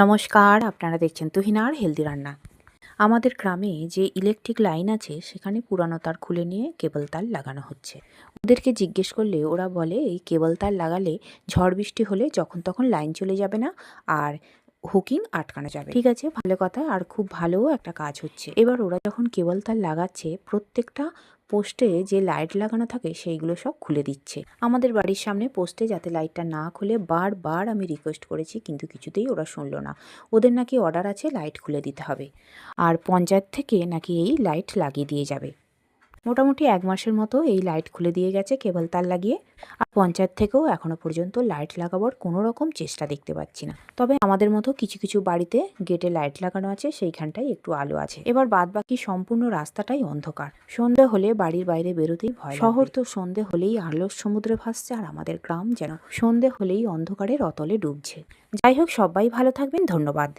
নমস্কার, আপনারা দেখছেন তুহিনার হেলদি রান্না। আমাদের গ্রামে যে ইলেকট্রিক লাইন আছে সেখানে পুরানো তার খুলে নিয়ে কেবল তার লাগানো হচ্ছে। ওদেরকে জিজ্ঞেস করলে ওরা বলে এই কেবল তার লাগালে ঝড় বৃষ্টি হলে যখন তখন লাইন চলে যাবে না, আর হুকিং আটকানো যাবে। ঠিক আছে, ভালো কথা, আর খুব ভালো একটা কাজ হচ্ছে। এবার ওরা যখন কেবল তার লাগাচ্ছে, প্রত্যেকটা পোস্টে যে লাইট লাগানো থাকে সেইগুলো সব খুলে দিচ্ছে। আমাদের বাড়ির সামনে পোস্টে যাতে লাইটটা না খুলে বারবার আমি রিকোয়েস্ট করেছি, কিন্তু কিছুতেই ওরা শুনলো না। ওদের নাকি অর্ডার আছে লাইট খুলে দিতে হবে, আর পঞ্চায়েত থেকে নাকি এই লাইট লাগিয়ে দিয়ে যাবে। মোটামুটি 1 মাসের মতো এই লাইট খুলে দিয়ে গেছে কেবল তার লাগিয়ে, আর পঞ্চায়েত থেকেও এখনো পর্যন্ত লাইট লাগাবার কোনো রকম চেষ্টা দেখতে পাচ্ছি না। তবে আমাদের মতো কিছু কিছু বাড়িতে গেটে লাইট লাগানো আছে, সেইখানটায় একটু আলো আছে। এবার বাদবাকি সম্পূর্ণ রাস্তাটাই অন্ধকার। সন্ধে হলে বাড়ির বাইরে বেরোতেই ভয় লাগে। শহর তো সন্ধে হলেই আলোর সমুদ্রে ভাসছে, আর আমাদের গ্রাম যেন সন্ধে হলেই অন্ধকারের অতলে ডুবছে। যাই হোক, সবাই ভালো থাকবেন, ধন্যবাদ।